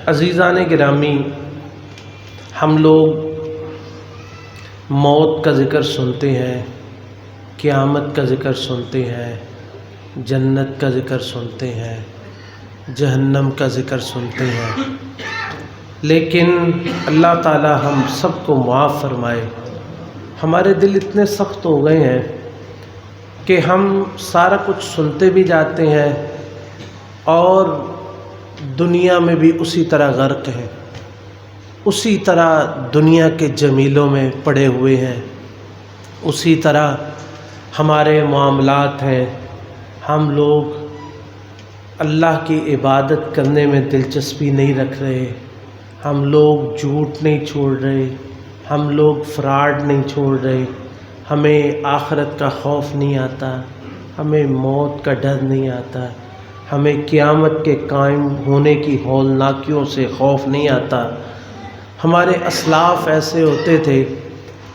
عزیزان گرامی، ہم لوگ موت کا ذکر سنتے ہیں، قیامت کا ذکر سنتے ہیں، جنت کا ذکر سنتے ہیں، جہنم کا ذکر سنتے ہیں، لیکن اللہ تعالی ہم سب کو معاف فرمائے۔ ہمارے دل اتنے سخت ہو گئے ہیں کہ ہم سارا کچھ سنتے بھی جاتے ہیں اور دنیا میں بھی اسی طرح غرق ہیں، اسی طرح دنیا کے جمیلوں میں پڑے ہوئے ہیں، اسی طرح ہمارے معاملات ہیں۔ ہم لوگ اللہ کی عبادت کرنے میں دلچسپی نہیں رکھ رہے، ہم لوگ جھوٹ نہیں چھوڑ رہے، ہم لوگ فراڈ نہیں چھوڑ رہے، ہمیں آخرت کا خوف نہیں آتا، ہمیں موت کا ڈر نہیں آتا، ہمیں قیامت کے قائم ہونے کی ہولناکیوں سے خوف نہیں آتا۔ ہمارے اسلاف ایسے ہوتے تھے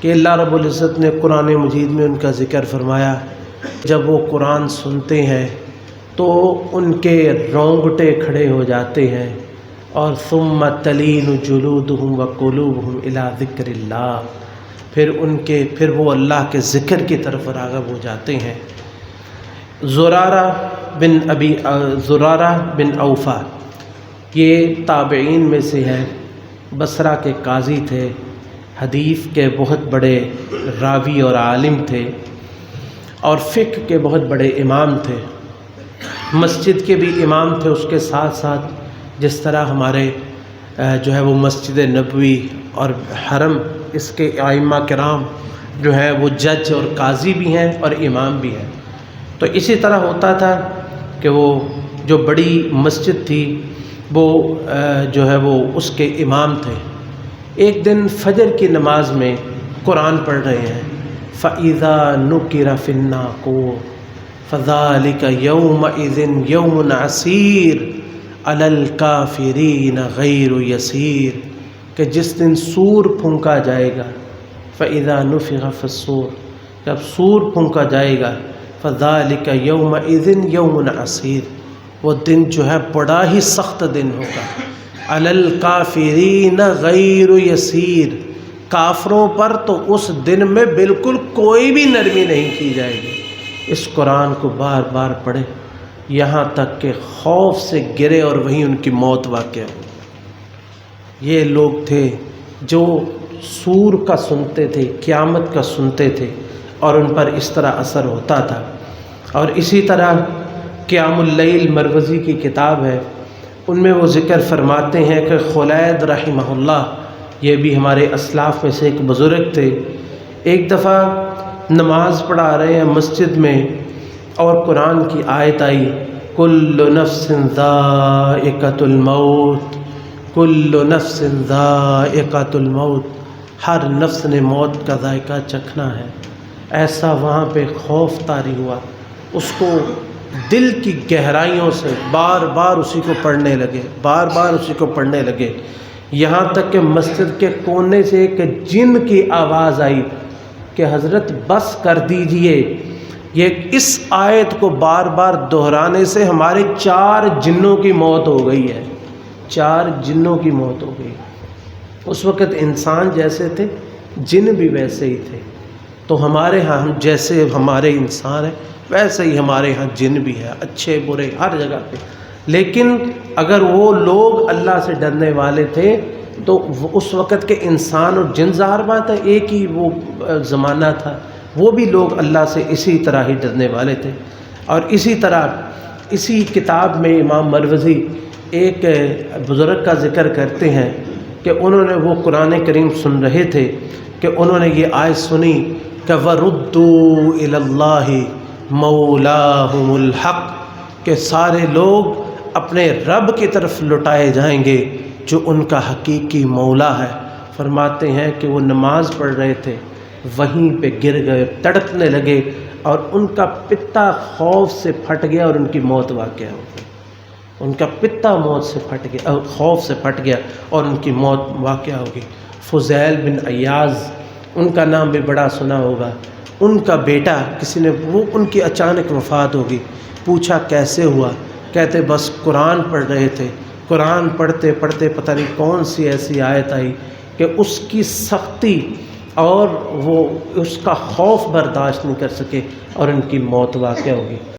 کہ اللہ رب العزت نے قرآن مجید میں ان کا ذکر فرمایا، جب وہ قرآن سنتے ہیں تو ان کے رونگٹے کھڑے ہو جاتے ہیں، اور ثم تلین جلودہم وقلوبہم الی ذکر اللہ، پھر وہ اللہ کے ذکر کی طرف راغب ہو جاتے ہیں۔ زرارہ بن اوفا یہ تابعین میں سے ہے، بصرہ کے قاضی تھے، حدیث کے بہت بڑے راوی اور عالم تھے، اور فقہ کے بہت بڑے امام تھے، مسجد کے بھی امام تھے۔ اس کے ساتھ ساتھ جس طرح ہمارے جو ہے وہ مسجد نبوی اور حرم، اس کے ائمہ کرام جو ہے وہ جج اور قاضی بھی ہیں اور امام بھی ہیں۔ تو اسی طرح ہوتا تھا کہ وہ جو بڑی مسجد تھی وہ جو ہے وہ اس کے امام تھے۔ ایک دن فجر کی نماز میں قرآن پڑھ رہے ہیں، فَإِذَا نُقِرَ فِي النَّاقُورِ فَذَلِكَ يَوْمَئِذٍ يَوْمٌ عَسِيرٌ عَلَى الْكَافِرِينَ غَيْرُ يَسِيرٌ، کہ جس دن سور پھونکا جائے گا، فَإِذَا نُفِخَ فِي الصُّورِ، جب سور پھونکا جائے گا، فَذَلِكَ يَوْمَئِذٍ يَوْمٌ عَسِيرٌ، وہ دن جو ہے بڑا ہی سخت دن ہوگا، عَلَى الْكَافِرِينَ غَيْرُ يَسِيرٌ، کافروں پر تو اس دن میں بالکل کوئی بھی نرمی نہیں کی جائے گی۔ اس قرآن کو بار بار پڑھے یہاں تک کہ خوف سے گرے اور وہیں ان کی موت واقع ہو۔ یہ لوگ تھے جو سور کا سنتے تھے، قیامت کا سنتے تھے، اور ان پر اس طرح اثر ہوتا تھا۔ اور اسی طرح قیام اللیل مروزی کی کتاب ہے، ان میں وہ ذکر فرماتے ہیں کہ خلید رحمہ اللہ، یہ بھی ہمارے اسلاف میں سے ایک بزرگ تھے، ایک دفعہ نماز پڑھا رہے ہیں مسجد میں اور قرآن کی آیت آئی، کل نفس ذائقۃ الموت، کل نفس ذائقۃ الموت، ہر نفس نے موت کا ذائقہ چکھنا ہے۔ ایسا وہاں پہ خوف طاری ہوا، اس کو دل کی گہرائیوں سے بار بار اسی کو پڑھنے لگے، یہاں تک کہ مسجد کے کونے سے ایک جن کی آواز آئی کہ حضرت بس کر دیجئے، یہ اس آیت کو بار بار دہرانے سے ہمارے 4 جنوں کی موت ہو گئی ہے، 4 جنوں کی موت ہو گئی۔ اس وقت انسان جیسے تھے جن بھی ویسے ہی تھے، تو ہمارے ہاں ہم جیسے ہمارے انسان ہیں ویسے ہی ہمارے ہاں جن بھی ہے، اچھے برے ہر جگہ پہ۔ لیکن اگر وہ لوگ اللہ سے ڈرنے والے تھے تو اس وقت کے انسان اور جن، ظاہر بات ہے ایک ہی وہ زمانہ تھا، وہ بھی لوگ اللہ سے اسی طرح ہی ڈرنے والے تھے۔ اور اسی طرح اسی کتاب میں امام مروزی ایک بزرگ کا ذکر کرتے ہیں کہ انہوں نے وہ قرآن کریم سن رہے تھے کہ انہوں نے یہ آیت سنی کہ وَرُدُّوا إِلَى اللَّهِ مَوْلَاهُمُ الْحَقِّ، کہ سارے لوگ اپنے رب کی طرف لٹائے جائیں گے جو ان کا حقیقی مولا ہے۔ فرماتے ہیں کہ وہ نماز پڑھ رہے تھے، وہیں پہ گر گئے، تڑپنے لگے، اور ان کا پتا خوف سے پھٹ گیا اور ان کی موت واقع ہو گئی۔ ان کا پتا موت سے پھٹ گیا، خوف سے پھٹ گیا اور ان کی موت واقع ہو گئی۔ فضیل بن عیاض، ان کا نام بھی بڑا سنا ہوگا، ان کا بیٹا کسی نے، وہ ان کی اچانک وفات ہو گئی۔ پوچھا کیسے ہوا، کہتے بس قرآن پڑھ رہے تھے، قرآن پڑھتے پڑھتے پتہ نہیں کون سی ایسی آیت آئی کہ اس کی سختی اور وہ اس کا خوف برداشت نہیں کر سکے اور ان کی موت واقع ہوگی۔